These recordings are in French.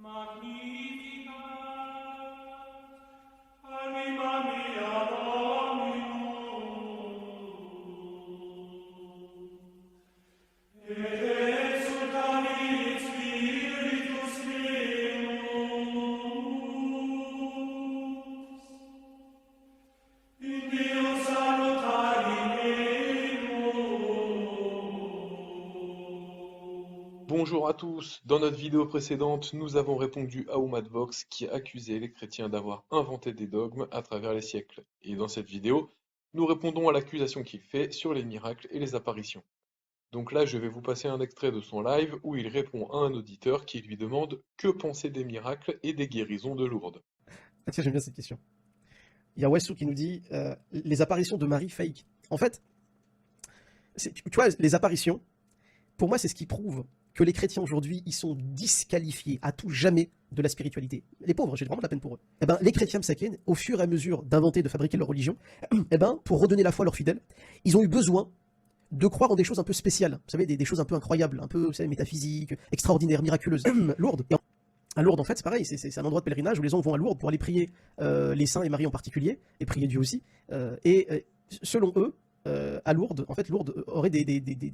Magnificat, anima mea Dominum, et exultavit Spiritus meus, in Deo salutari eimus. Bonjour à tous, dans notre vidéo précédente, nous avons répondu à Oumadvox qui accusait les chrétiens d'avoir inventé des dogmes à travers les siècles. Et dans cette vidéo, nous répondons à l'accusation qu'il fait sur les miracles et les apparitions. Donc là, je vais vous passer un extrait de son live où il répond à un auditeur qui lui demande que penser des miracles et des guérisons de Lourdes. Ah tiens, j'aime bien cette question. Il y a Wessou qui nous dit les apparitions de Marie fake. En fait, tu vois, les apparitions, pour moi, c'est ce qui prouve que les chrétiens aujourd'hui, ils sont disqualifiés à tout jamais de la spiritualité. Les pauvres, j'ai vraiment de la peine pour eux. Eh ben, les chrétiens msaken, au fur et à mesure d'inventer, de fabriquer leur religion, eh ben, pour redonner la foi à leurs fidèles, ils ont eu besoin de croire en des choses un peu spéciales. Vous savez, des choses un peu incroyables, un peu, vous savez, métaphysiques, extraordinaires, miraculeuses, Lourdes. Et à Lourdes, en fait, c'est pareil, c'est un endroit de pèlerinage où les gens vont à Lourdes pour aller prier les saints et Marie en particulier, et prier Dieu aussi. Selon eux, à Lourdes, en fait, Lourdes aurait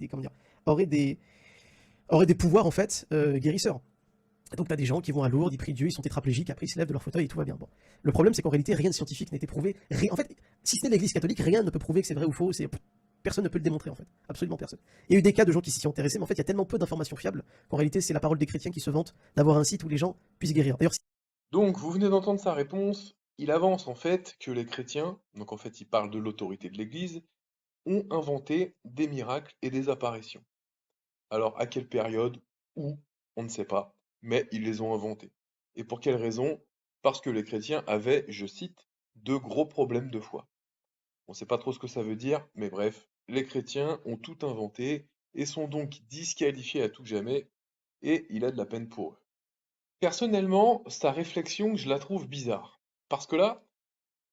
comment dire, aurait des pouvoirs en fait guérisseurs. Donc tu as des gens qui vont à Lourdes, ils prient Dieu, ils sont tétraplégiques, après ils se lèvent de leur fauteuil et tout va bien. Bon. Le problème c'est qu'en réalité rien de scientifique n'a été prouvé. En fait, si ce n'est l'Église catholique, rien ne peut prouver que c'est vrai ou faux. Personne ne peut le démontrer en fait, absolument personne. Il y a eu des cas de gens qui s'y sont intéressés, mais en fait il y a tellement peu d'informations fiables qu'en réalité c'est la parole des chrétiens qui se vantent d'avoir un site où les gens puissent guérir. D'ailleurs, Donc vous venez d'entendre sa réponse, il avance en fait que les chrétiens, donc en fait il parle de l'autorité de l'Église, ont inventé des miracles et des apparitions. Alors, à quelle période? Où? On ne sait pas, mais ils les ont inventés. Et pour quelle raison? Parce que les chrétiens avaient, je cite, de gros problèmes de foi. On ne sait pas trop ce que ça veut dire, mais bref, les chrétiens ont tout inventé et sont donc disqualifiés à tout jamais, et il a de la peine pour eux. Personnellement, sa réflexion, je la trouve bizarre. Parce que là,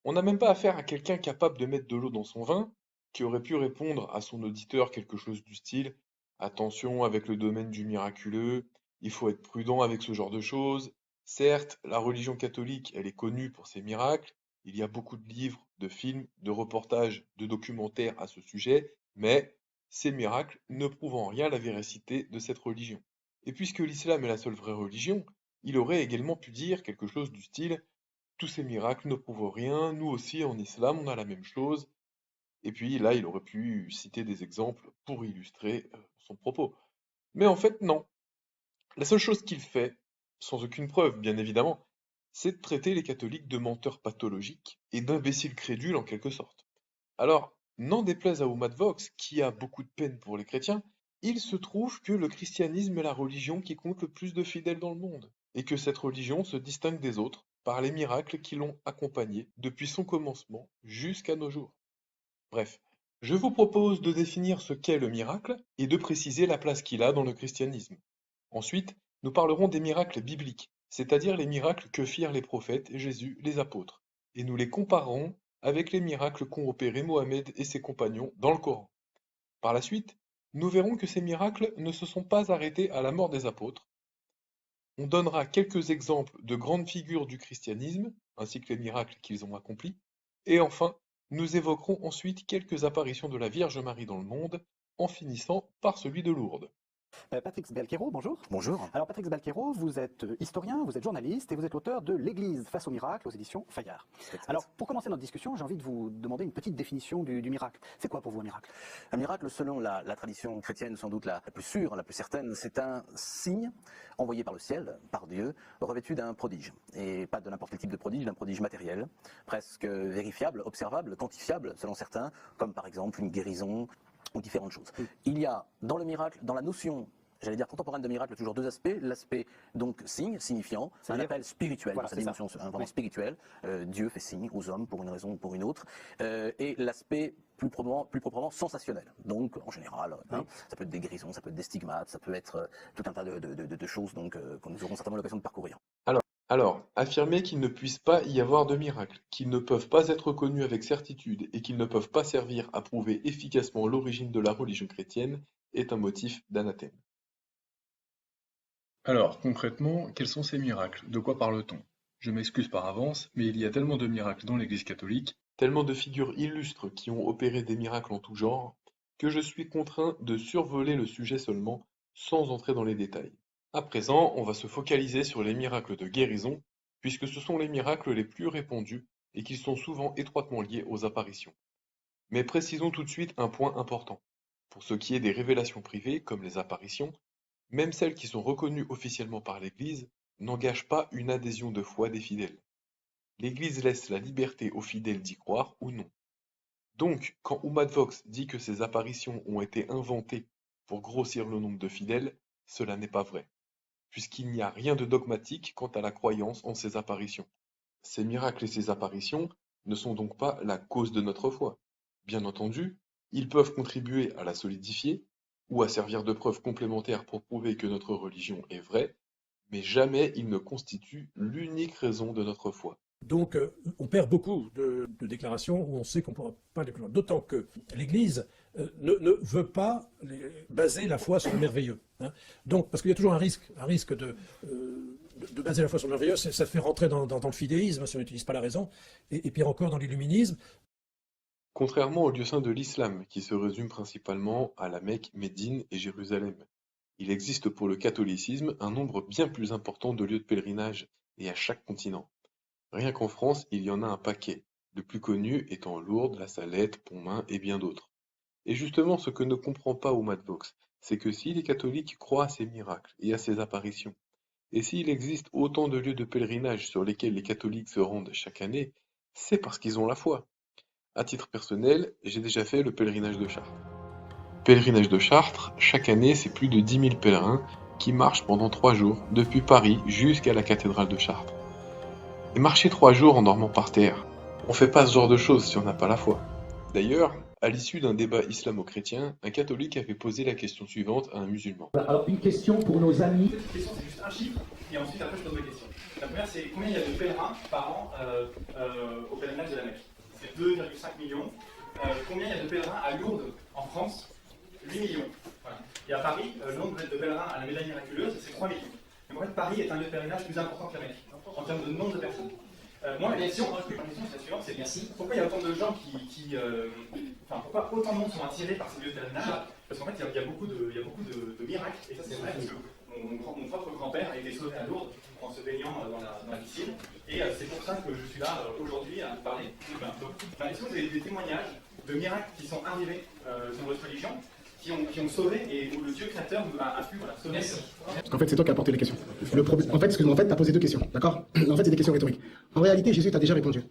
on n'a même pas affaire à quelqu'un capable de mettre de l'eau dans son vin, qui aurait pu répondre à son auditeur quelque chose du style: attention avec le domaine du miraculeux, il faut être prudent avec ce genre de choses. Certes, la religion catholique, elle est connue pour ses miracles, il y a beaucoup de livres, de films, de reportages, de documentaires à ce sujet, mais ces miracles ne prouvent en rien la véracité de cette religion. Et puisque l'islam est la seule vraie religion, il aurait également pu dire quelque chose du style: tous ces miracles ne prouvent rien, nous aussi en islam on a la même chose. Et puis là, il aurait pu citer des exemples pour illustrer son propos. Mais en fait, non. La seule chose qu'il fait, sans aucune preuve bien évidemment, c'est de traiter les catholiques de menteurs pathologiques et d'imbéciles crédules en quelque sorte. Alors, n'en déplaise à Oumat Vox, qui a beaucoup de peine pour les chrétiens, il se trouve que le christianisme est la religion qui compte le plus de fidèles dans le monde, et que cette religion se distingue des autres par les miracles qui l'ont accompagnée depuis son commencement jusqu'à nos jours. Bref, je vous propose de définir ce qu'est le miracle et de préciser la place qu'il a dans le christianisme. Ensuite, nous parlerons des miracles bibliques, c'est-à-dire les miracles que firent les prophètes, Jésus, les apôtres, et nous les comparerons avec les miracles qu'ont opérés Mohammed et ses compagnons dans le Coran. Par la suite, nous verrons que ces miracles ne se sont pas arrêtés à la mort des apôtres. On donnera quelques exemples de grandes figures du christianisme, ainsi que les miracles qu'ils ont accomplis, et enfin, nous évoquerons ensuite quelques apparitions de la Vierge Marie dans le monde, en finissant par celui de Lourdes. Patrick Sbalquero, bonjour. Bonjour. Alors Patrick Sbalquero, vous êtes historien, vous êtes journaliste et vous êtes l'auteur de L'Église face au miracle aux éditions Fayard. Alors pour commencer notre discussion, j'ai envie de vous demander une petite définition du miracle. C'est quoi pour vous un miracle? Un miracle, selon la tradition chrétienne sans doute la plus sûre, la plus certaine, c'est un signe envoyé par le ciel, par Dieu, revêtu d'un prodige. Et pas de n'importe quel type de prodige, d'un prodige matériel, presque vérifiable, observable, quantifiable selon certains, comme par exemple une guérison ou différentes choses. Il y a dans le miracle, dans la notion, j'allais dire contemporaine de miracle, toujours deux aspects. L'aspect donc signe, signifiant, un appel spirituel, Voilà, sa c'est ça. dimension vraiment Oui. spirituelle. Dieu fait signe aux hommes pour une raison ou pour une autre. Et l'aspect plus proprement sensationnel. Donc en général, ça peut être des guérisons, ça peut être des stigmates, ça peut être tout un tas de choses donc, que nous aurons certainement l'occasion de parcourir. Alors, affirmer qu'il ne puisse pas y avoir de miracles, qu'ils ne peuvent pas être connus avec certitude et qu'ils ne peuvent pas servir à prouver efficacement l'origine de la religion chrétienne est un motif d'anathème. Alors, concrètement, quels sont ces miracles? De quoi parle-t-on? Je m'excuse par avance, mais il y a tellement de miracles dans l'Église catholique, tellement de figures illustres qui ont opéré des miracles en tout genre, que je suis contraint de survoler le sujet seulement, sans entrer dans les détails. À présent, on va se focaliser sur les miracles de guérison, puisque ce sont les miracles les plus répandus et qu'ils sont souvent étroitement liés aux apparitions. Mais précisons tout de suite un point important. Pour ce qui est des révélations privées, comme les apparitions, même celles qui sont reconnues officiellement par l'Église n'engagent pas une adhésion de foi des fidèles. L'Église laisse la liberté aux fidèles d'y croire ou non. Donc, quand Umad Vox dit que ces apparitions ont été inventées pour grossir le nombre de fidèles, cela n'est pas vrai, puisqu'il n'y a rien de dogmatique quant à la croyance en ces apparitions. Ces miracles et ces apparitions ne sont donc pas la cause de notre foi. Bien entendu, ils peuvent contribuer à la solidifier ou à servir de preuve complémentaire pour prouver que notre religion est vraie, mais jamais ils ne constituent l'unique raison de notre foi. Donc, on perd beaucoup de déclarations où on sait qu'on ne pourra pas les croire. D'autant que l'Église ne veut pas baser la foi sur le merveilleux. Hein. Donc, parce qu'il y a toujours un risque de baser la foi sur le merveilleux, ça fait rentrer dans le fidéisme si on n'utilise pas la raison, et pire encore dans l'illuminisme. Contrairement aux lieux saints de l'islam, qui se résument principalement à la Mecque, Médine et Jérusalem, il existe pour le catholicisme un nombre bien plus important de lieux de pèlerinage, et à chaque continent. Rien qu'en France, il y en a un paquet, le plus connu étant Lourdes, La Salette, Pontmain et bien d'autres. Et justement, ce que ne comprend pas Umad Vox, c'est que si les catholiques croient à ces miracles et à ces apparitions, et s'il existe autant de lieux de pèlerinage sur lesquels les catholiques se rendent chaque année, c'est parce qu'ils ont la foi. À titre personnel, j'ai déjà fait le pèlerinage de Chartres. Pèlerinage de Chartres, chaque année, c'est plus de 10 000 pèlerins qui marchent pendant 3 jours, depuis Paris jusqu'à la cathédrale de Chartres. Et marcher 3 jours en dormant par terre, on fait pas ce genre de choses si on n'a pas la foi. D'ailleurs, à l'issue d'un débat islamo-chrétien, un catholique avait posé la question suivante à un musulman. Alors, une question pour nos amis. Cette question, c'est juste un chiffre, et ensuite, après, je pose ma question. La première, c'est combien il y a de pèlerins par an au pèlerinage de la Mecque? C'est 2,5 millions. Combien il y a de pèlerins à Lourdes, en France? 8 millions. Voilà. Et à Paris, le nombre de pèlerins à la médaille miraculeuse, c'est 3 millions. Donc en fait, Paris est un lieu de pèlerinage plus important que la Mecque, en termes de nombre de personnes. Moi, ma question, c'est la suivante, c'est merci. Pourquoi il y a autant de gens pourquoi autant de monde sont attirés par ces lieux de pèlerinage? Parce qu'en fait, il y a beaucoup de miracles, et ça c'est vrai, parce que mon propre grand-père a été sauvé à Lourdes en se baignant dans la piscine, et c'est pour ça que je suis là aujourd'hui à vous parler. Est-ce que vous avez des témoignages de miracles qui sont arrivés dans votre religion, qui ont sauvé, et où le Dieu créateur a pu sauver? Merci. Parce qu'en fait, c'est toi qui as apporté les questions. En fait, excuse-moi, tu as posé 2 questions, d'accord? En fait, c'est des questions rhétoriques. En réalité, Jésus t'a déjà répondu.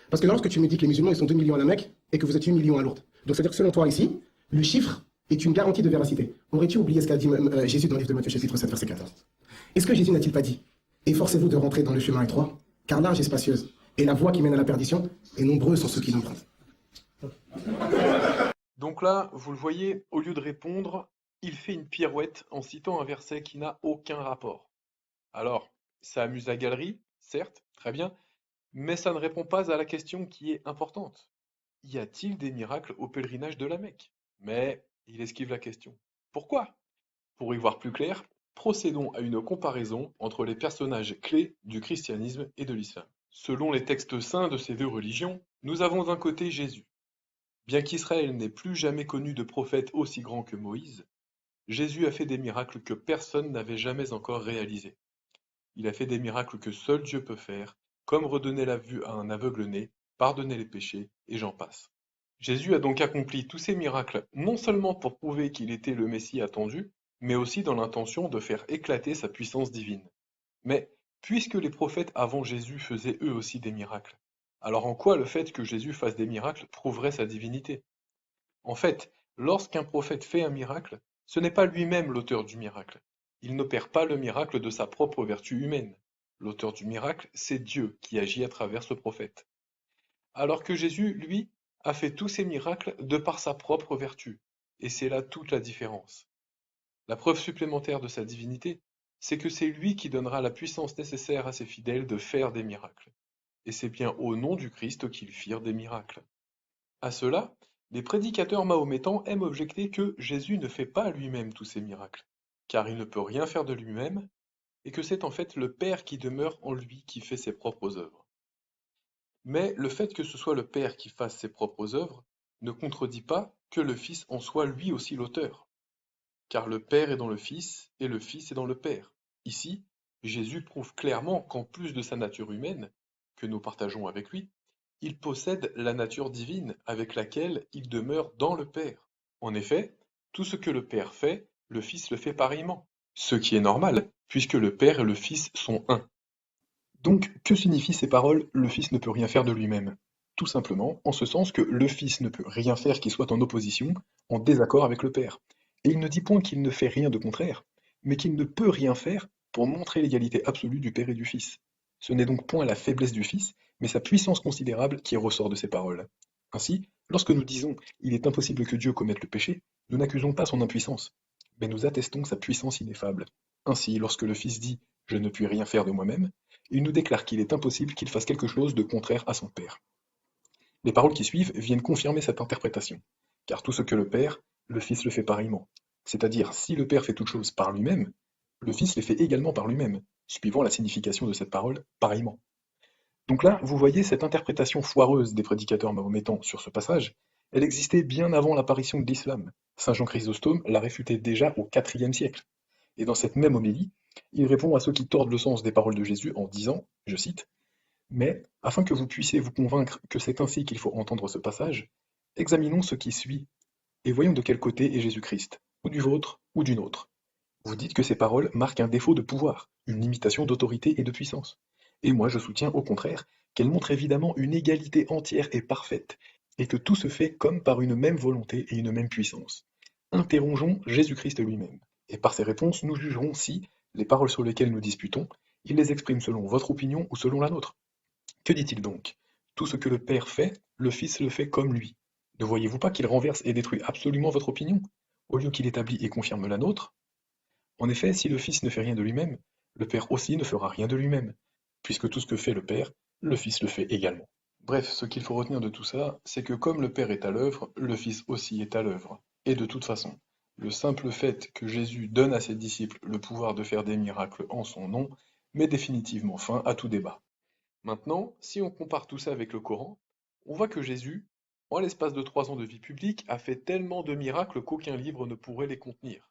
Parce que lorsque tu me dis que les musulmans, ils sont 2 millions à la Mecque, et que vous êtes 8 millions à Lourdes, donc c'est-à-dire que selon toi ici, le chiffre est une garantie de véracité. Aurais-tu oublié ce qu'a dit Jésus dans le livre de Matthieu chapitre 7, verset 14? Est-ce que Jésus n'a-t-il pas dit: efforcez-vous de rentrer dans le chemin étroit, car large et spacieuse, et la voie qui mène à la perdition, et nombreux sont ceux qui l'empruntent? Donc là, vous le voyez, au lieu de répondre, il fait une pirouette en citant un verset qui n'a aucun rapport. Alors, ça amuse la galerie, certes, très bien, mais ça ne répond pas à la question qui est importante. Y a-t-il des miracles au pèlerinage de la Mecque? Mais il esquive la question. Pourquoi? Pour y voir plus clair, procédons à une comparaison entre les personnages clés du christianisme et de l'islam. Selon les textes saints de ces 2 religions, nous avons d'un côté Jésus. Bien qu'Israël n'ait plus jamais connu de prophète aussi grand que Moïse, Jésus a fait des miracles que personne n'avait jamais encore réalisés. Il a fait des miracles que seul Dieu peut faire, comme redonner la vue à un aveugle-né, pardonner les péchés, et j'en passe. Jésus a donc accompli tous ces miracles non seulement pour prouver qu'il était le Messie attendu, mais aussi dans l'intention de faire éclater sa puissance divine. Mais puisque les prophètes avant Jésus faisaient eux aussi des miracles, alors en quoi le fait que Jésus fasse des miracles prouverait sa divinité? En fait, lorsqu'un prophète fait un miracle, ce n'est pas lui-même l'auteur du miracle. Il n'opère pas le miracle de sa propre vertu humaine. L'auteur du miracle, c'est Dieu qui agit à travers ce prophète. Alors que Jésus, lui, a fait tous ces miracles de par sa propre vertu. Et c'est là toute la différence. La preuve supplémentaire de sa divinité, c'est que c'est lui qui donnera la puissance nécessaire à ses fidèles de faire des miracles. Et c'est bien au nom du Christ qu'ils firent des miracles. À cela, les prédicateurs mahométans aiment objecter que Jésus ne fait pas lui-même tous ces miracles, car il ne peut rien faire de lui-même, et que c'est en fait le Père qui demeure en lui qui fait ses propres œuvres. Mais le fait que ce soit le Père qui fasse ses propres œuvres ne contredit pas que le Fils en soit lui aussi l'auteur, car le Père est dans le Fils et le Fils est dans le Père. Ici, Jésus prouve clairement qu'en plus de sa nature humaine, que nous partageons avec lui, il possède la nature divine avec laquelle il demeure dans le Père. En effet, tout ce que le Père fait, le Fils le fait pareillement, ce qui est normal, puisque le Père et le Fils sont un. Donc, que signifient ces paroles « le Fils ne peut rien faire de lui-même » ? Tout simplement, en ce sens que le Fils ne peut rien faire qui soit en opposition, en désaccord avec le Père. Et il ne dit point qu'il ne fait rien de contraire, mais qu'il ne peut rien faire pour montrer l'égalité absolue du Père et du Fils. Ce n'est donc point la faiblesse du Fils, mais sa puissance considérable qui ressort de ces paroles. Ainsi, lorsque nous disons « il est impossible que Dieu commette le péché », nous n'accusons pas son impuissance, mais nous attestons sa puissance ineffable. Ainsi, lorsque le Fils dit « je ne puis rien faire de moi-même », il nous déclare qu'il est impossible qu'il fasse quelque chose de contraire à son Père. Les paroles qui suivent viennent confirmer cette interprétation, car tout ce que le Père, le Fils le fait pareillement. C'est-à-dire, si le Père fait toutes choses par lui-même, le Fils les fait également par lui-même, suivant la signification de cette parole « pareillement ». Donc là, vous voyez cette interprétation foireuse des prédicateurs mahométans sur ce passage, elle existait bien avant l'apparition de l'islam. Saint Jean Chrysostome l'a réfuté déjà au IVe siècle. Et dans cette même homélie, il répond à ceux qui tordent le sens des paroles de Jésus en disant, je cite, « Mais, afin que vous puissiez vous convaincre que c'est ainsi qu'il faut entendre ce passage, examinons ce qui suit, et voyons de quel côté est Jésus-Christ, ou du vôtre, ou d'une autre. Vous dites que ces paroles marquent un défaut de pouvoir, une limitation d'autorité et de puissance. Et moi je soutiens au contraire qu'elles montrent évidemment une égalité entière et parfaite, et que tout se fait comme par une même volonté et une même puissance. Interrogeons Jésus-Christ lui-même, et par ses réponses nous jugerons si, les paroles sur lesquelles nous disputons, il les exprime selon votre opinion ou selon la nôtre. Que dit-il donc? Tout ce que le Père fait, le Fils le fait comme lui. Ne voyez-vous pas qu'il renverse et détruit absolument votre opinion, au lieu qu'il établit et confirme la nôtre? En effet, si le Fils ne fait rien de lui-même, le Père aussi ne fera rien de lui-même, puisque tout ce que fait le Père, le Fils le fait également. Bref, ce qu'il faut retenir de tout ça, c'est que comme le Père est à l'œuvre, le Fils aussi est à l'œuvre. Et de toute façon, le simple fait que Jésus donne à ses disciples le pouvoir de faire des miracles en son nom met définitivement fin à tout débat. Maintenant, si on compare tout ça avec le Coran, on voit que Jésus, en l'espace de 3 ans de vie publique, a fait tellement de miracles qu'aucun livre ne pourrait les contenir,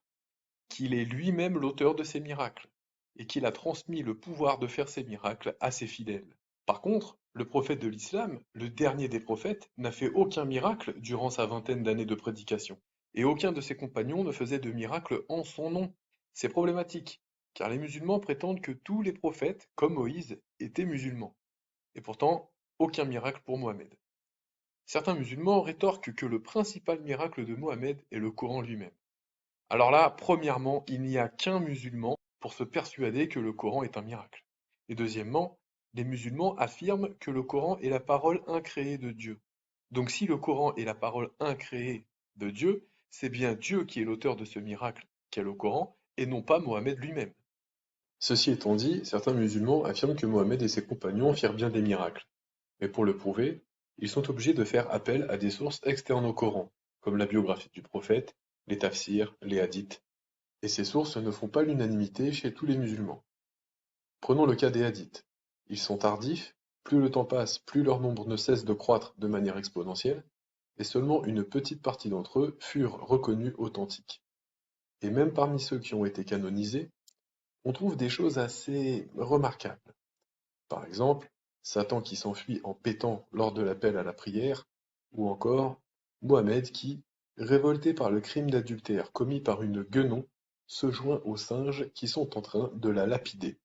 qu'il est lui-même l'auteur de ces miracles, et qu'il a transmis le pouvoir de faire ces miracles à ses fidèles. Par contre, le prophète de l'islam, le dernier des prophètes, n'a fait aucun miracle durant sa vingtaine d'années de prédication, et aucun de ses compagnons ne faisait de miracle en son nom. C'est problématique, car les musulmans prétendent que tous les prophètes, comme Moïse, étaient musulmans, et pourtant aucun miracle pour Mohammed. Certains musulmans rétorquent que le principal miracle de Mohammed est le Coran lui-même. Alors là, premièrement, il n'y a qu'un musulman pour se persuader que le Coran est un miracle. Et deuxièmement, les musulmans affirment que le Coran est la parole incréée de Dieu. Donc si le Coran est la parole incréée de Dieu, c'est bien Dieu qui est l'auteur de ce miracle qu'est le Coran, et non pas Mohammed lui-même. Ceci étant dit, certains musulmans affirment que Mohammed et ses compagnons firent bien des miracles. Mais pour le prouver, ils sont obligés de faire appel à des sources externes au Coran, comme la biographie du prophète, les tafsirs, les hadiths. Et ces sources ne font pas l'unanimité chez tous les musulmans. Prenons le cas des hadiths. Ils sont tardifs, plus le temps passe, plus leur nombre ne cesse de croître de manière exponentielle, et seulement une petite partie d'entre eux furent reconnus authentiques. Et même parmi ceux qui ont été canonisés, on trouve des choses assez remarquables. Par exemple, Satan qui s'enfuit en pétant lors de l'appel à la prière, ou encore Mohammed qui, révolté par le crime d'adultère commis par une guenon, se joint aux singes qui sont en train de la lapider.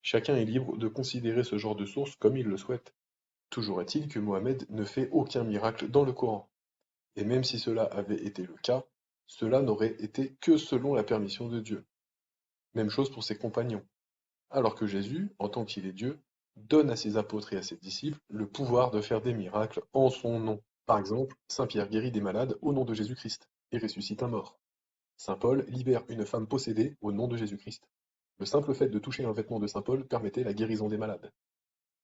Chacun est libre de considérer ce genre de source comme il le souhaite. Toujours est-il que Mohammed ne fait aucun miracle dans le Coran. Et même si cela avait été le cas, cela n'aurait été que selon la permission de Dieu. Même chose pour ses compagnons. Alors que Jésus, en tant qu'il est Dieu, donne à ses apôtres et à ses disciples le pouvoir de faire des miracles en son nom. Par exemple, Saint Pierre guérit des malades au nom de Jésus-Christ et ressuscite un mort. Saint Paul libère une femme possédée au nom de Jésus-Christ. Le simple fait de toucher un vêtement de Saint Paul permettait la guérison des malades.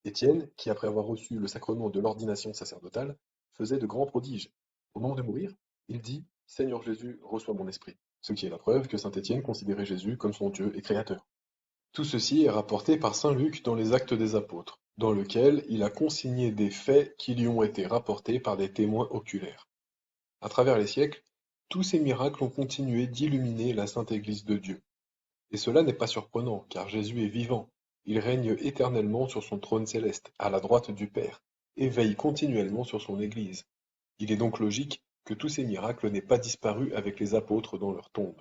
Étienne, qui après avoir reçu le sacrement de l'ordination sacerdotale, faisait de grands prodiges. Au moment de mourir, il dit « Seigneur Jésus, reçois mon esprit », ce qui est la preuve que saint Étienne considérait Jésus comme son Dieu et créateur. Tout ceci est rapporté par saint Luc dans les Actes des Apôtres, dans lequel il a consigné des faits qui lui ont été rapportés par des témoins oculaires. À travers les siècles, tous ces miracles ont continué d'illuminer la Sainte Église de Dieu. Et cela n'est pas surprenant, car Jésus est vivant, il règne éternellement sur son trône céleste, à la droite du Père, et veille continuellement sur son Église. Il est donc logique que tous ces miracles n'aient pas disparu avec les apôtres dans leur tombe.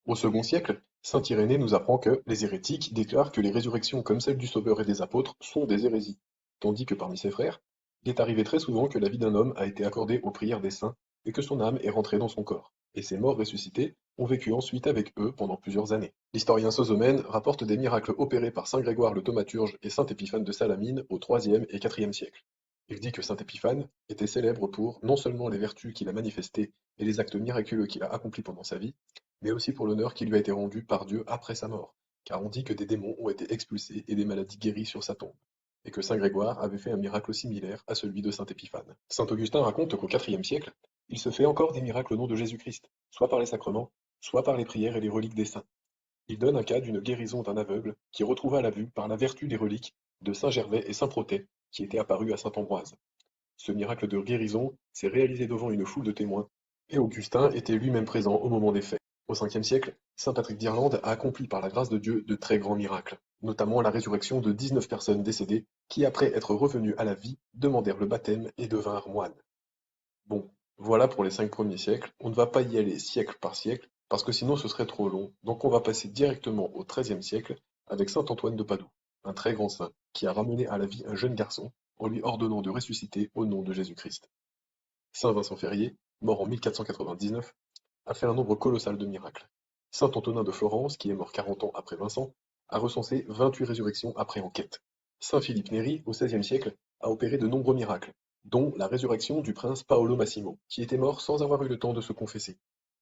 Au second siècle, saint Irénée nous apprend que les hérétiques déclarent que les résurrections comme celle du Sauveur et des apôtres sont des hérésies, tandis que parmi ses frères, il est arrivé très souvent que la vie d'un homme a été accordée aux prières des saints et que son âme est rentrée dans son corps, et ces morts ressuscités ont vécu ensuite avec eux pendant plusieurs années. L'historien Sosomène rapporte des miracles opérés par saint Grégoire le Thaumaturge et saint Épiphane de Salamine au IIIe et IVe siècle. Il dit que saint Épiphane était célèbre pour non seulement les vertus qu'il a manifestées et les actes miraculeux qu'il a accomplis pendant sa vie, mais aussi pour l'honneur qui lui a été rendu par Dieu après sa mort, car on dit que des démons ont été expulsés et des maladies guéries sur sa tombe, et que saint Grégoire avait fait un miracle similaire à celui de saint Épiphane. Saint Augustin raconte qu'au IVe siècle, il se fait encore des miracles au nom de Jésus-Christ, soit par les sacrements, soit par les prières et les reliques des saints. Il donne un cas d'une guérison d'un aveugle qui retrouva la vue par la vertu des reliques de saint Gervais et saint Protais qui étaient apparus à saint Ambroise. Ce miracle de guérison s'est réalisé devant une foule de témoins, et Augustin était lui-même présent au moment des faits. Au Ve siècle, saint Patrick d'Irlande a accompli par la grâce de Dieu de très grands miracles, notamment la résurrection de 19 personnes décédées qui, après être revenues à la vie, demandèrent le baptême et devinrent moines. Bon, voilà pour les 5 premiers siècles, on ne va pas y aller siècle par siècle, parce que sinon ce serait trop long, donc on va passer directement au XIIIe siècle avec saint Antoine de Padoue, un très grand saint, qui a ramené à la vie un jeune garçon en lui ordonnant de ressusciter au nom de Jésus-Christ. Saint Vincent Ferrier, mort en 1499, a fait un nombre colossal de miracles. Saint Antonin de Florence, qui est mort 40 ans après Vincent, a recensé 28 résurrections après enquête. Saint Philippe Néri, au XVIe siècle, a opéré de nombreux miracles, dont la résurrection du prince Paolo Massimo, qui était mort sans avoir eu le temps de se confesser.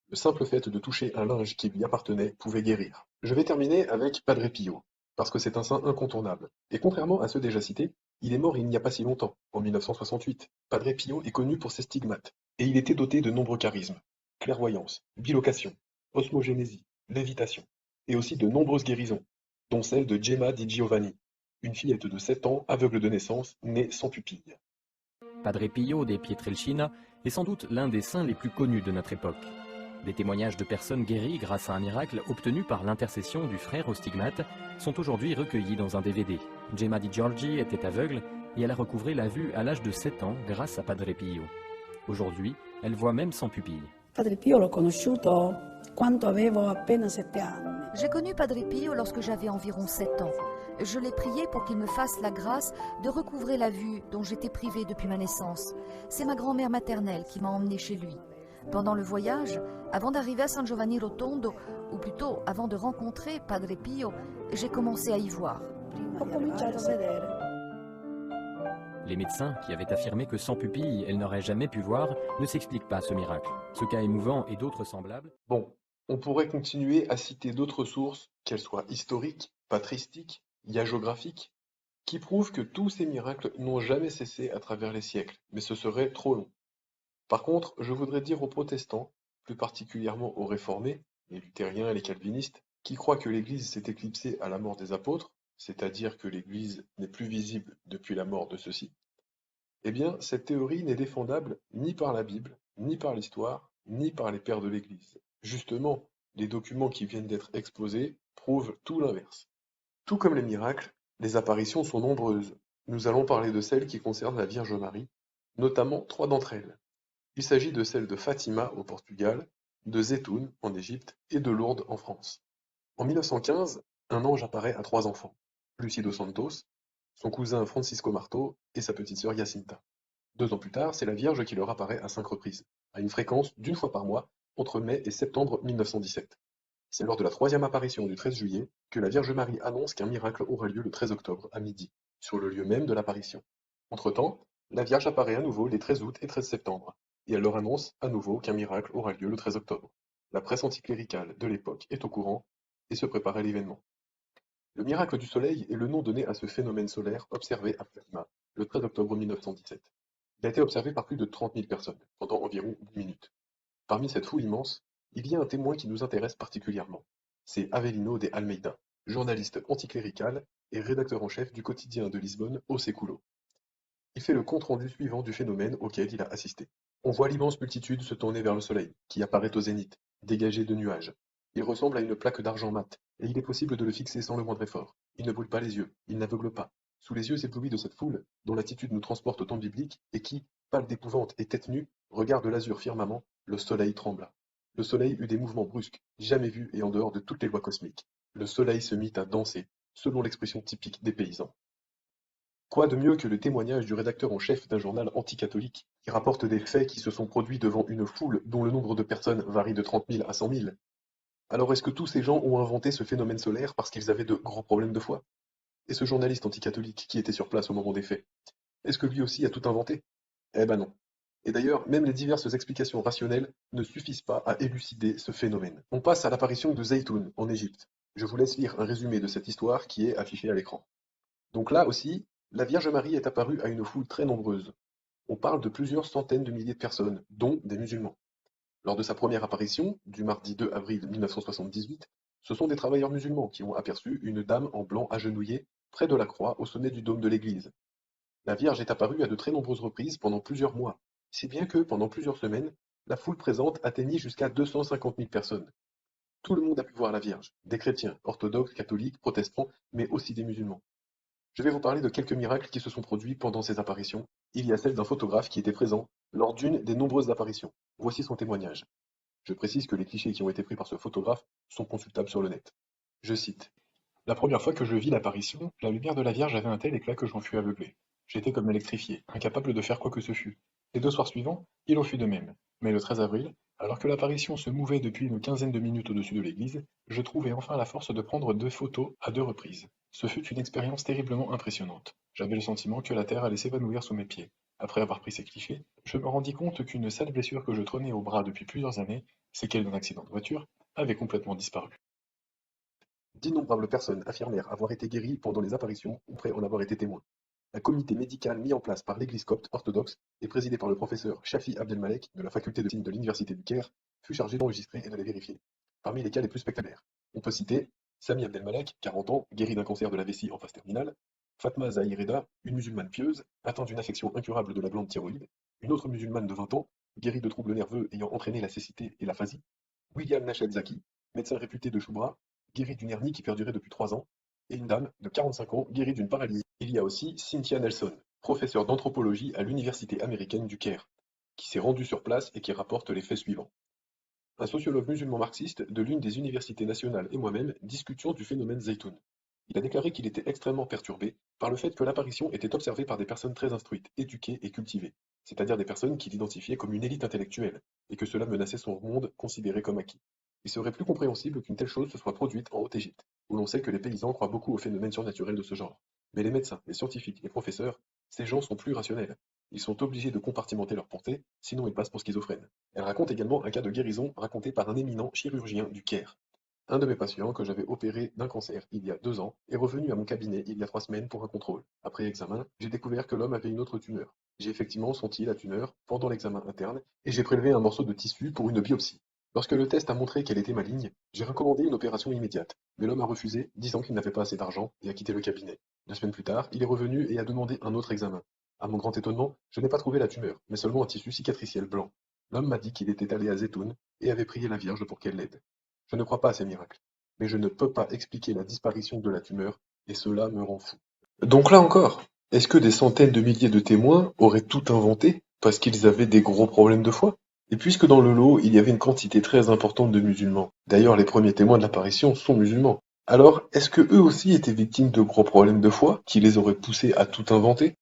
Le simple fait de toucher un linge qui lui appartenait pouvait guérir. Je vais terminer avec Padre Pio, parce que c'est un saint incontournable. Et contrairement à ceux déjà cités, il est mort il n'y a pas si longtemps, en 1968. Padre Pio est connu pour ses stigmates, et il était doté de nombreux charismes. Clairvoyance, bilocation, osmogénésie, lévitation, et aussi de nombreuses guérisons, dont celle de Gemma di Giovanni, une fillette de 7 ans aveugle de naissance, née sans pupille. Padre Pio de Pietrelcina est sans doute l'un des saints les plus connus de notre époque. Des témoignages de personnes guéries grâce à un miracle obtenu par l'intercession du frère au stigmate sont aujourd'hui recueillis dans un DVD. Gemma Di Giorgi était aveugle et elle a recouvré la vue à l'âge de 7 ans grâce à Padre Pio. Aujourd'hui, elle voit même sans pupille. Padre Pio l'ho conosciuto quando avevo appena 7 anni. J'ai connu Padre Pio lorsque j'avais environ 7 ans. Je l'ai prié pour qu'il me fasse la grâce de recouvrer la vue dont j'étais privée depuis ma naissance. C'est ma grand-mère maternelle qui m'a emmenée chez lui. Pendant le voyage, avant d'arriver à San Giovanni Rotondo, ou plutôt avant de rencontrer Padre Pio, j'ai commencé à y voir. Ho cominciato a vedere. Les médecins, qui avaient affirmé que sans pupille, elle n'aurait jamais pu voir, ne s'expliquent pas ce miracle. Ce cas émouvant et d'autres semblables. Bon, on pourrait continuer à citer d'autres sources, qu'elles soient historiques, patristiques, hagiographiques, qui prouvent que tous ces miracles n'ont jamais cessé à travers les siècles, mais ce serait trop long. Par contre, je voudrais dire aux protestants, plus particulièrement aux réformés, les luthériens et les calvinistes, qui croient que l'Église s'est éclipsée à la mort des apôtres, c'est-à-dire que l'Église n'est plus visible depuis la mort de ceux-ci, eh bien, cette théorie n'est défendable ni par la Bible, ni par l'histoire, ni par les pères de l'Église. Justement, les documents qui viennent d'être exposés prouvent tout l'inverse. Tout comme les miracles, les apparitions sont nombreuses. Nous allons parler de celles qui concernent la Vierge Marie, notamment 3 d'entre elles. Il s'agit de celles de Fatima au Portugal, de Zeytoun en Égypte et de Lourdes en France. En 1915, un ange apparaît à 3 enfants, Lucy dos Santos, son cousin Francisco Marto et sa petite sœur Jacinta. 2 ans plus tard, c'est la Vierge qui leur apparaît à 5 reprises, à une fréquence d'1 fois par mois, entre mai et septembre 1917. C'est lors de la 3e apparition du 13 juillet que la Vierge Marie annonce qu'un miracle aura lieu le 13 octobre à midi, sur le lieu même de l'apparition. Entre-temps, la Vierge apparaît à nouveau les 13 août et 13 septembre, et elle leur annonce à nouveau qu'un miracle aura lieu le 13 octobre. La presse anticléricale de l'époque est au courant et se prépare à l'événement. Le miracle du soleil est le nom donné à ce phénomène solaire observé à Fatima le 13 octobre 1917. Il a été observé par plus de 30 000 personnes, pendant environ 10 minutes. Parmi cette foule immense, il y a un témoin qui nous intéresse particulièrement. C'est Avelino de Almeida, journaliste anticlérical et rédacteur en chef du quotidien de Lisbonne, O Século. Il fait le compte-rendu suivant du phénomène auquel il a assisté. On voit l'immense multitude se tourner vers le soleil, qui apparaît au zénith, dégagé de nuages. Il ressemble à une plaque d'argent mat, et il est possible de le fixer sans le moindre effort. Il ne brûle pas les yeux, il n'aveugle pas. Sous les yeux éblouis de cette foule, dont l'attitude nous transporte au temps biblique, et qui, pâle d'épouvante et tête nue, regarde l'azur firmament, le soleil trembla. Le soleil eut des mouvements brusques, jamais vus et en dehors de toutes les lois cosmiques. Le soleil se mit à danser, selon l'expression typique des paysans. Quoi de mieux que le témoignage du rédacteur en chef d'un journal anticatholique, qui rapporte des faits qui se sont produits devant une foule dont le nombre de personnes varie de 30 000 à 100 000? Alors est-ce que tous ces gens ont inventé ce phénomène solaire parce qu'ils avaient de gros problèmes de foi? Et ce journaliste anticatholique qui était sur place au moment des faits, est-ce que lui aussi a tout inventé? Eh ben non. Et d'ailleurs, même les diverses explications rationnelles ne suffisent pas à élucider ce phénomène. On passe à l'apparition de Zaytoun en Égypte. Je vous laisse lire un résumé de cette histoire qui est affiché à l'écran. Donc là aussi, la Vierge Marie est apparue à une foule très nombreuse. On parle de plusieurs centaines de milliers de personnes, dont des musulmans. Lors de sa première apparition, du mardi 2 avril 1978, ce sont des travailleurs musulmans qui ont aperçu une dame en blanc agenouillée près de la croix au sommet du dôme de l'église. La Vierge est apparue à de très nombreuses reprises pendant plusieurs mois, si bien que, pendant plusieurs semaines, la foule présente atteignit jusqu'à 250 000 personnes. Tout le monde a pu voir la Vierge, des chrétiens, orthodoxes, catholiques, protestants, mais aussi des musulmans. Je vais vous parler de quelques miracles qui se sont produits pendant ces apparitions. Il y a celle d'un photographe qui était présent lors d'une des nombreuses apparitions. Voici son témoignage. Je précise que les clichés qui ont été pris par ce photographe sont consultables sur le net. Je cite. « La première fois que je vis l'apparition, la lumière de la Vierge avait un tel éclat que j'en fus aveuglé. J'étais comme électrifié, incapable de faire quoi que ce fût. Les 2 soirs suivants, il en fut de même. Mais le 13 avril, alors que l'apparition se mouvait depuis une quinzaine de minutes au-dessus de l'église, je trouvai enfin la force de prendre 2 photos à 2 reprises. Ce fut une expérience terriblement impressionnante. J'avais le sentiment que la terre allait s'évanouir sous mes pieds. Après avoir pris ces clichés, je me rendis compte qu'une sale blessure que je traînais au bras depuis plusieurs années, séquelle d'un accident de voiture, avait complètement disparu. D'innombrables personnes affirmèrent avoir été guéries pendant les apparitions ou près en avoir été témoins. Un comité médical mis en place par l'église copte orthodoxe et présidé par le professeur Shafi Abdelmalek de la faculté de médecine de l'université du Caire fut chargé d'enregistrer et de les vérifier. Parmi les cas les plus spectaculaires, on peut citer Sami Abdelmalek, 40 ans, guéri d'un cancer de la vessie en phase terminale, Fatma Zahireda, une musulmane pieuse, atteinte d'une affection incurable de la glande thyroïde, une autre musulmane de 20 ans, guérie de troubles nerveux ayant entraîné la cécité et l'aphasie, William Nashed Zaki, médecin réputé de Choubra, guéri d'une hernie qui perdurait depuis 3 ans, et une dame de 45 ans guérie d'une paralysie. Il y a aussi Cynthia Nelson, professeure d'anthropologie à l'université américaine du Caire, qui s'est rendue sur place et qui rapporte les faits suivants. Un sociologue musulman marxiste de l'une des universités nationales et moi-même discutions du phénomène Zaytoun. Il a déclaré qu'il était extrêmement perturbé par le fait que l'apparition était observée par des personnes très instruites, éduquées et cultivées, c'est-à-dire des personnes qu'il identifiait comme une élite intellectuelle, et que cela menaçait son monde considéré comme acquis. Il serait plus compréhensible qu'une telle chose se soit produite en Haute-Égypte, où l'on sait que les paysans croient beaucoup aux phénomènes surnaturels de ce genre. Mais les médecins, les scientifiques, les professeurs, ces gens sont plus rationnels. Ils sont obligés de compartimenter leur pensée, sinon ils passent pour schizophrènes. Elle raconte également un cas de guérison raconté par un éminent chirurgien du Caire. Un de mes patients que j'avais opéré d'un cancer il y a 2 ans est revenu à mon cabinet il y a 3 semaines pour un contrôle. Après examen, j'ai découvert que l'homme avait une autre tumeur. J'ai effectivement senti la tumeur pendant l'examen interne et j'ai prélevé un morceau de tissu pour une biopsie. Lorsque le test a montré qu'elle était maligne, j'ai recommandé une opération immédiate, mais l'homme a refusé, disant qu'il n'avait pas assez d'argent et a quitté le cabinet. 2 semaines plus tard, il est revenu et a demandé un autre examen. À mon grand étonnement, je n'ai pas trouvé la tumeur, mais seulement un tissu cicatriciel blanc. L'homme m'a dit qu'il était allé à Zaytoun et avait prié la Vierge pour qu'elle l'aide. Je ne crois pas à ces miracles, mais je ne peux pas expliquer la disparition de la tumeur, et cela me rend fou. Donc là encore, est-ce que des centaines de milliers de témoins auraient tout inventé parce qu'ils avaient des gros problèmes de foi? Et puisque dans le lot, il y avait une quantité très importante de musulmans, d'ailleurs les premiers témoins de l'apparition sont musulmans, alors est-ce que eux aussi étaient victimes de gros problèmes de foi qui les auraient poussés à tout inventer?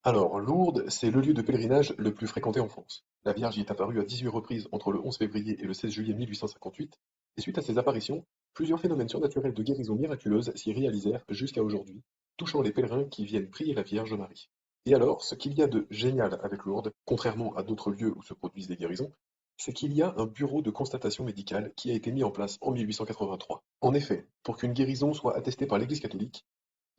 Alors, Lourdes, c'est le lieu de pèlerinage le plus fréquenté en France. La Vierge y est apparue à 18 reprises entre le 11 février et le 16 juillet 1858, et suite à ces apparitions, plusieurs phénomènes surnaturels de guérison miraculeuse s'y réalisèrent jusqu'à aujourd'hui, touchant les pèlerins qui viennent prier la Vierge Marie. Et alors, ce qu'il y a de génial avec Lourdes, contrairement à d'autres lieux où se produisent des guérisons, c'est qu'il y a un bureau de constatation médicale qui a été mis en place en 1883. En effet, pour qu'une guérison soit attestée par l'Église catholique,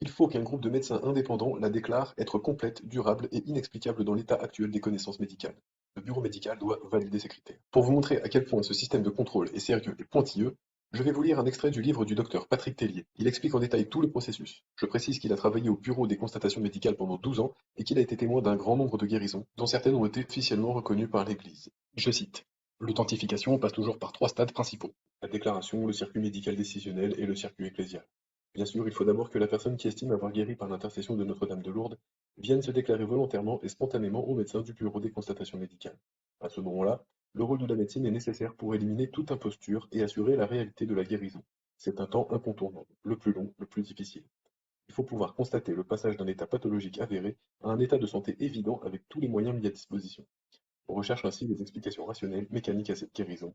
il faut qu'un groupe de médecins indépendants la déclare être complète, durable et inexplicable dans l'état actuel des connaissances médicales. Le bureau médical doit valider ces critères. Pour vous montrer à quel point ce système de contrôle est sérieux et pointilleux, Je vais vous lire un extrait du livre du docteur Patrick Tellier. Il explique en détail tout le processus. Je précise qu'il a travaillé au bureau des constatations médicales pendant 12 ans et qu'il a été témoin d'un grand nombre de guérisons, dont certaines ont été officiellement reconnues par l'Église. Je cite. L'authentification passe toujours par 3 stades principaux. La déclaration, le circuit médical décisionnel et le circuit ecclésial. Bien sûr, il faut d'abord que la personne qui estime avoir guéri par l'intercession de Notre-Dame de Lourdes vienne se déclarer volontairement et spontanément au médecin du bureau des constatations médicales. À ce moment-là, le rôle de la médecine est nécessaire pour éliminer toute imposture et assurer la réalité de la guérison. C'est un temps incontournable, le plus long, le plus difficile. Il faut pouvoir constater le passage d'un état pathologique avéré à un état de santé évident avec tous les moyens mis à disposition. On recherche ainsi des explications rationnelles, mécaniques à cette guérison,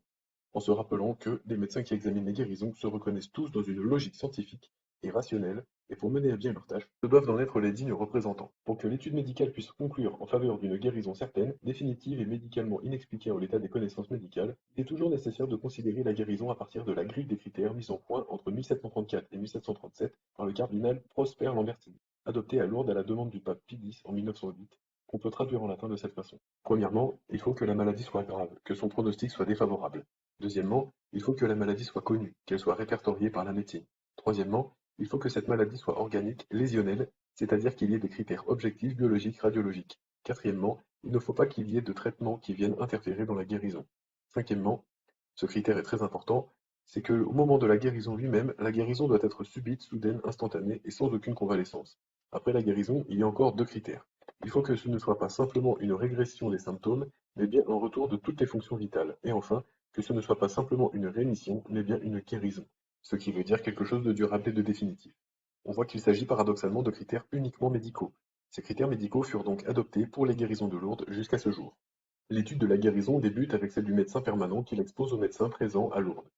en se rappelant que les médecins qui examinent les guérisons se reconnaissent tous dans une logique scientifique et rationnelle, et pour mener à bien leur tâche, ce doivent en être les dignes représentants. Pour que l'étude médicale puisse conclure en faveur d'une guérison certaine, définitive et médicalement inexpliquée en l'état des connaissances médicales, il est toujours nécessaire de considérer la guérison à partir de la grille des critères mis en point entre 1734 et 1737 par le cardinal Prosper Lambertini, adopté à Lourdes à la demande du pape Pie X en 1908, qu'on peut traduire en latin de cette façon. Premièrement, il faut que la maladie soit grave, que son pronostic soit défavorable. Deuxièmement, il faut que la maladie soit connue, qu'elle soit répertoriée par la médecine. Troisièmement, il faut que cette maladie soit organique, lésionnelle, c'est-à-dire qu'il y ait des critères objectifs, biologiques, radiologiques. Quatrièmement, il ne faut pas qu'il y ait de traitements qui viennent interférer dans la guérison. Cinquièmement, ce critère est très important, c'est qu'au moment de la guérison lui-même, la guérison doit être subite, soudaine, instantanée et sans aucune convalescence. Après la guérison, il y a encore 2 critères. Il faut que ce ne soit pas simplement une régression des symptômes, mais bien un retour de toutes les fonctions vitales. Et enfin, que ce ne soit pas simplement une rémission, mais bien une guérison, ce qui veut dire quelque chose de durable et de définitif. On voit qu'il s'agit paradoxalement de critères uniquement médicaux. Ces critères médicaux furent donc adoptés pour les guérisons de Lourdes jusqu'à ce jour. L'étude de la guérison débute avec celle du médecin permanent qui l'expose aux médecins présents à Lourdes,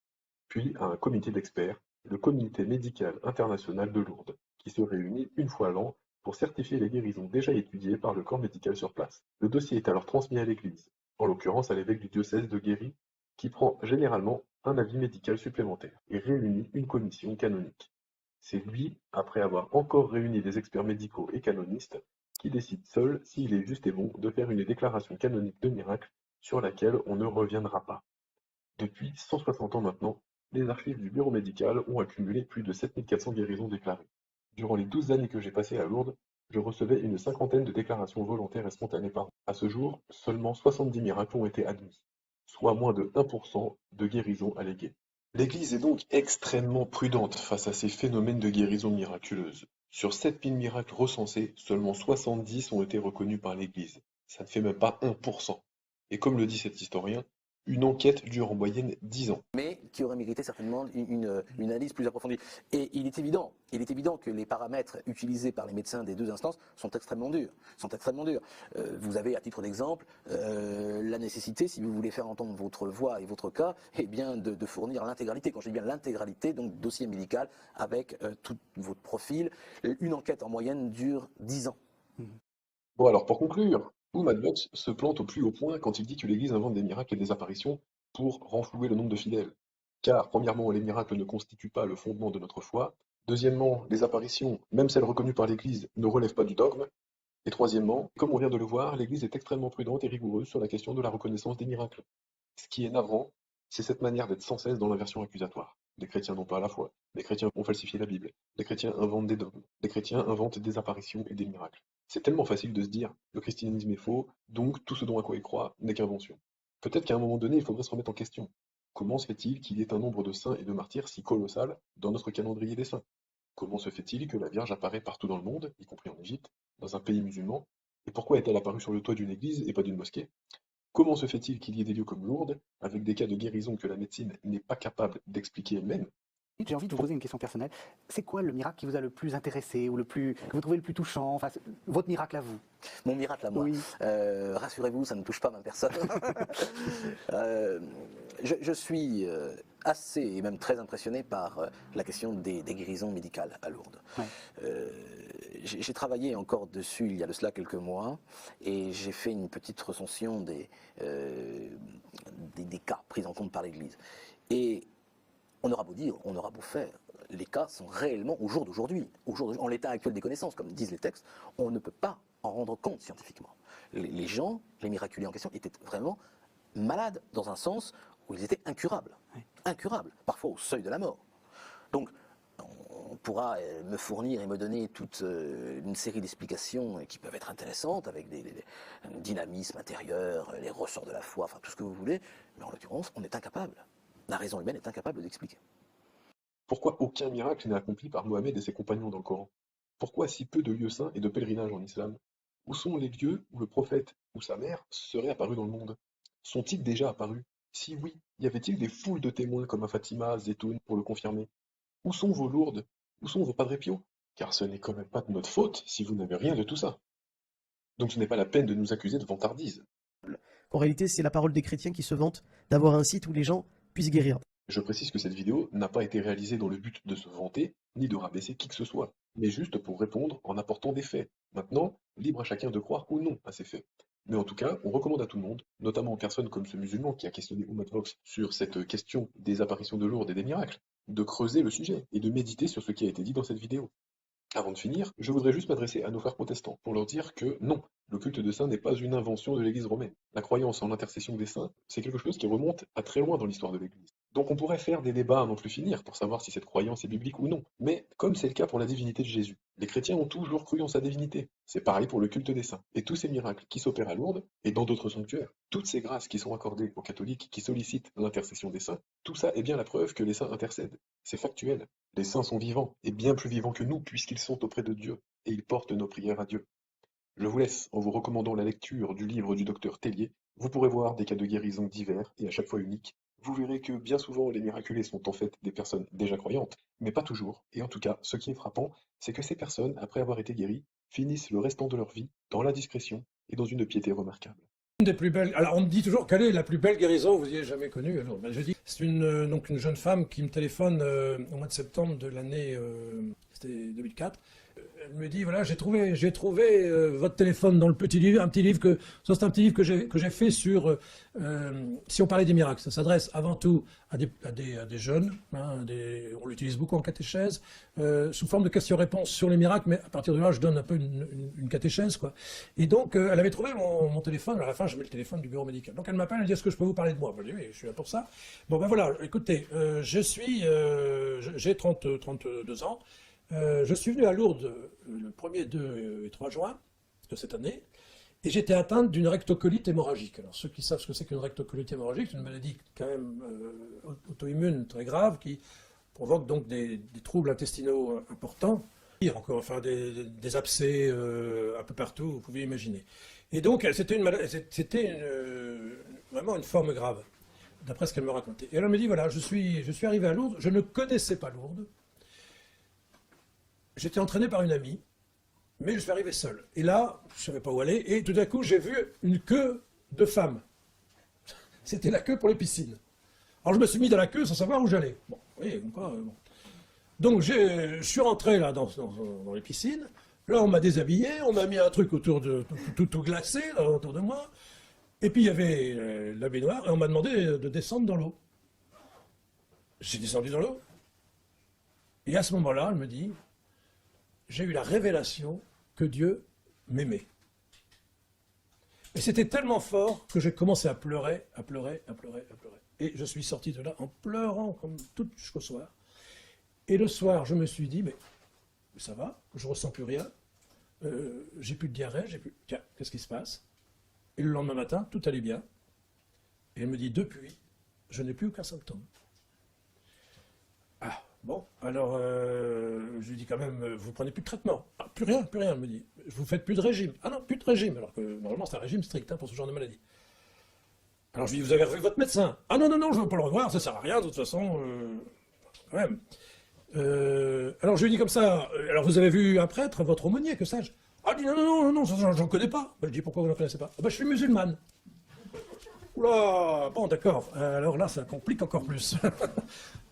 puis à un comité d'experts, le Comité médical international de Lourdes, qui se réunit une fois l'an pour certifier les guérisons déjà étudiées par le corps médical sur place. Le dossier est alors transmis à l'Église, en l'occurrence à l'évêque du diocèse de Guéry, qui prend généralement un avis médical supplémentaire et réunit une commission canonique. C'est lui, après avoir encore réuni des experts médicaux et canonistes, qui décide seul s'il est juste et bon de faire une déclaration canonique de miracle sur laquelle on ne reviendra pas. Depuis 160 ans maintenant, les archives du bureau médical ont accumulé plus de 7400 guérisons déclarées. Durant les 12 années que j'ai passées à Lourdes, je recevais une 50aine de déclarations volontaires et spontanées par an. À ce jour, seulement 70 miracles ont été admis, soit moins de 1% de guérisons alléguées. L'Église est donc extrêmement prudente face à ces phénomènes de guérison miraculeuse. Sur 7000 miracles recensés, seulement 70 ont été reconnus par l'Église. Ça ne fait même pas 1%. Et comme le dit cet historien, une enquête dure en moyenne 10 ans. Mais qui aurait mérité certainement une analyse plus approfondie. Et il est évident que les paramètres utilisés par les médecins des 2 instances sont extrêmement durs. Vous avez, à titre d'exemple, la nécessité, si vous voulez faire entendre votre voix et votre cas, eh bien de fournir l'intégralité. Quand je dis bien l'intégralité, donc dossier médical avec tout votre profil. Une enquête en moyenne dure 10 ans. Bon alors pour conclure, Madbox se plante au plus haut point quand il dit que l'Église invente des miracles et des apparitions pour renflouer le nombre de fidèles. Car, premièrement, les miracles ne constituent pas le fondement de notre foi. Deuxièmement, les apparitions, même celles reconnues par l'Église, ne relèvent pas du dogme. Et troisièmement, comme on vient de le voir, l'Église est extrêmement prudente et rigoureuse sur la question de la reconnaissance des miracles. Ce qui est navrant, c'est cette manière d'être sans cesse dans l'inversion accusatoire. Les chrétiens n'ont pas la foi, les chrétiens ont falsifié la Bible, les chrétiens inventent des dogmes, les chrétiens inventent des apparitions et des miracles. C'est tellement facile de se dire, le christianisme est faux, donc tout ce dont à quoi il croit n'est qu'invention. Peut-être qu'à un moment donné, il faudrait se remettre en question. Comment se fait-il qu'il y ait un nombre de saints et de martyrs si colossal dans notre calendrier des saints? Comment se fait-il que la Vierge apparaît partout dans le monde, y compris en Égypte, dans un pays musulman? Et pourquoi est-elle apparue sur le toit d'une église et pas d'une mosquée? Comment se fait-il qu'il y ait des lieux comme Lourdes, avec des cas de guérison que la médecine n'est pas capable d'expliquer elle-même? J'ai envie de vous poser une question personnelle. C'est quoi le miracle qui vous a le plus intéressé ou que vous trouvez le plus touchant? Enfin, votre miracle à vous? Mon miracle à moi. Oui. Rassurez-vous, ça ne touche pas ma personne. Je suis assez et même très impressionné par la question des guérisons médicales à Lourdes. Ouais. J'ai travaillé encore dessus il y a de cela quelques mois et j'ai fait une petite recension des cas pris en compte par l'Église. Et on aura beau dire, on aura beau faire, les cas sont réellement au jour d'aujourd'hui. En l'état actuel des connaissances, comme disent les textes, on ne peut pas en rendre compte scientifiquement. Les gens, les miraculés en question, étaient vraiment malades dans un sens où ils étaient incurables. Incurables, parfois au seuil de la mort. Donc, on pourra me fournir et me donner toute une série d'explications qui peuvent être intéressantes, avec un dynamisme intérieur, les ressorts de la foi, enfin tout ce que vous voulez, mais en l'occurrence, on est incapable. La raison humaine est incapable d'expliquer. Pourquoi aucun miracle n'est accompli par Mohamed et ses compagnons dans le Coran? Pourquoi si peu de lieux saints et de pèlerinage en islam? Où sont les lieux où le prophète ou sa mère seraient apparus dans le monde? Sont-ils déjà apparus? Si oui, y avait-il des foules de témoins comme à Fatima, Zeytoun pour le confirmer? Où sont vos Lourdes? Où sont vos Padre Pio? Car ce n'est quand même pas de notre faute si vous n'avez rien de tout ça. Donc ce n'est pas la peine de nous accuser de vantardise. En réalité, c'est la parole des chrétiens qui se vantent d'avoir un site où les gens puissent guérir. Je précise que cette vidéo n'a pas été réalisée dans le but de se vanter, ni de rabaisser qui que ce soit, mais juste pour répondre en apportant des faits. Maintenant, libre à chacun de croire ou non à ces faits. Mais en tout cas, on recommande à tout le monde, notamment aux personnes comme ce musulman qui a questionné Oumad Vox sur cette question des apparitions de Lourdes et des miracles, de creuser le sujet et de méditer sur ce qui a été dit dans cette vidéo. Avant de finir, je voudrais juste m'adresser à nos frères protestants pour leur dire que non, le culte des saints n'est pas une invention de l'Église romaine. La croyance en l'intercession des saints, c'est quelque chose qui remonte à très loin dans l'histoire de l'Église. Donc on pourrait faire des débats à n'en plus finir pour savoir si cette croyance est biblique ou non. Mais comme c'est le cas pour la divinité de Jésus, les chrétiens ont toujours cru en sa divinité. C'est pareil pour le culte des saints. Et tous ces miracles qui s'opèrent à Lourdes et dans d'autres sanctuaires, toutes ces grâces qui sont accordées aux catholiques qui sollicitent l'intercession des saints, tout ça est bien la preuve que les saints intercèdent. C'est factuel. Les saints sont vivants, et bien plus vivants que nous puisqu'ils sont auprès de Dieu, et ils portent nos prières à Dieu. Je vous laisse en vous recommandant la lecture du livre du docteur Tellier. Vous pourrez voir des cas de guérison divers et à chaque fois uniques. Vous verrez que bien souvent les miraculés sont en fait des personnes déjà croyantes, mais pas toujours. Et en tout cas, ce qui est frappant, c'est que ces personnes, après avoir été guéries, finissent le restant de leur vie dans la discrétion et dans une piété remarquable. Une des plus belles. Alors on me dit toujours quelle est la plus belle guérison que vous ayez jamais connue. Alors, ben, je dis c'est donc une jeune femme qui me téléphone au mois de septembre de l'année c'était 2004. Elle me dit voilà j'ai trouvé votre téléphone dans le petit livre, un petit livre que ça c'est un petit livre que j'ai fait sur si on parlait des miracles. Ça s'adresse avant tout à des jeunes. Hein, on l'utilise beaucoup en catéchèse sous forme de questions-réponses sur les miracles, mais à partir de là je donne un peu une catéchèse quoi. Et donc elle avait trouvé mon téléphone. À la fin je mets le téléphone du bureau médical. Donc elle m'appelle, elle dit est-ce que je peux vous parler de moi? Je dis oui, je suis là pour ça. Bon ben voilà, écoutez, j'ai 32 ans. Je suis venu à Lourdes le 1er, 2 et 3 juin de cette année et j'étais atteinte d'une rectocolite hémorragique. Alors ceux qui savent ce que c'est qu'une rectocolite hémorragique, c'est une maladie quand même auto-immune très grave qui provoque donc des troubles intestinaux importants, encore, enfin des abcès un peu partout, vous pouvez imaginer. Et donc c'était vraiment une forme grave, d'après ce qu'elle me racontait. Et elle me dit voilà, je suis arrivé à Lourdes, je ne connaissais pas Lourdes. J'étais entraîné par une amie, mais je suis arrivé seul. Et là, je ne savais pas où aller, et tout d'un coup, j'ai vu une queue de femmes. C'était la queue pour les piscines. Alors je me suis mis dans la queue sans savoir où j'allais. Bon, oui, quoi, bon. Donc je suis rentré là dans les piscines. Là, on m'a déshabillé, on m'a mis un truc autour de tout glacé là, autour de moi. Et puis il y avait la baignoire, et on m'a demandé de descendre dans l'eau. J'ai descendu dans l'eau. Et à ce moment-là, elle me dit j'ai eu la révélation que Dieu m'aimait. Et c'était tellement fort que j'ai commencé à pleurer. Et je suis sorti de là en pleurant comme tout jusqu'au soir. Et le soir, je me suis dit, mais ça va, je ressens plus rien, j'ai plus de diarrhée, tiens, qu'est-ce qui se passe? Et le lendemain matin, tout allait bien. Et elle me dit, depuis, je n'ai plus aucun symptôme. Ah, bon, alors, je lui dis quand même, vous prenez plus de traitement? Ah, plus rien, elle me dit. Vous faites plus de régime? Ah non, plus de régime, alors que normalement c'est un régime strict pour ce genre de maladie. Alors je lui dis, vous avez revu votre médecin? Ah non, je ne veux pas le revoir, ça sert à rien, de toute façon, quand même. Alors je lui dis comme ça, alors vous avez vu un prêtre, votre aumônier, que sais-je? Ah, il dit non, j'en connais pas. Je dis, pourquoi vous n'en connaissez pas? Ah, ben, je suis musulmane. Oula, bon d'accord, alors là ça complique encore plus.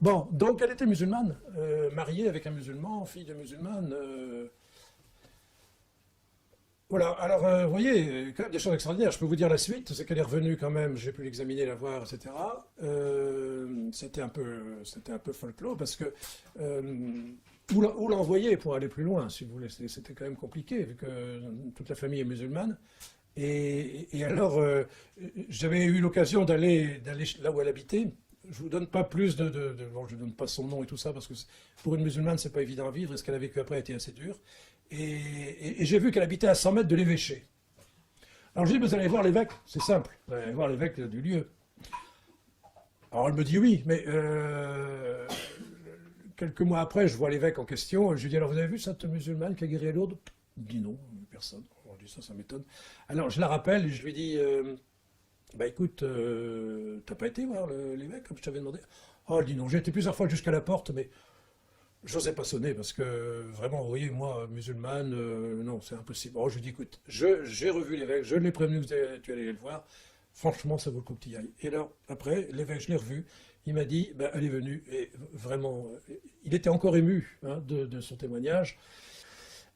Bon, donc elle était musulmane, mariée avec un musulman, fille de musulmane. Voilà, alors vous voyez, quand même des choses extraordinaires. Je peux vous dire la suite, c'est qu'elle est revenue quand même, j'ai pu l'examiner, la voir, etc. C'était un peu folklore parce que où l'envoyer pour aller plus loin, si vous voulez, c'était quand même compliqué vu que toute la famille est musulmane. Et alors, j'avais eu l'occasion d'aller là où elle habitait. Je vous donne pas plus bon, je ne donne pas son nom et tout ça, parce que pour une musulmane, c'est pas évident à vivre, et ce qu'elle a vécu après a été assez dur. Et j'ai vu qu'elle habitait à 100 mètres de l'évêché. Alors je dis, vous allez voir l'évêque, c'est simple, vous allez voir l'évêque du lieu. Alors elle me dit oui, mais quelques mois après, je vois l'évêque en question, je lui dis, alors vous avez vu cette musulmane qui a guéri à Lourdes? Il me dit non, personne. On dit ça m'étonne. Alors je la rappelle et je lui dis, bah écoute, t'as pas été voir l'évêque comme je t'avais demandé? Oh, elle dit non, j'ai été plusieurs fois jusqu'à la porte, mais j'osais pas sonner parce que vraiment, vous voyez, moi, musulmane, non, c'est impossible. Oh, je lui dis, écoute, j'ai revu l'évêque, je l'ai prévenu que tu allais le voir, franchement, ça vaut le coup que tu y ailles. Et alors, après, l'évêque, je l'ai revu, il m'a dit, bah, elle est venue, et vraiment, il était encore ému hein, de son témoignage.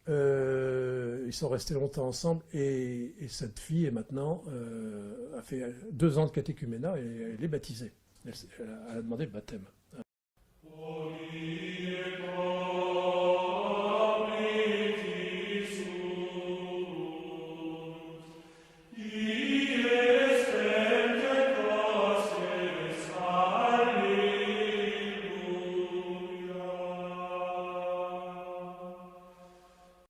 Ils sont restés longtemps ensemble et cette fille est maintenant a fait 2 ans de catéchuménat et elle est baptisée. Elle a demandé le baptême.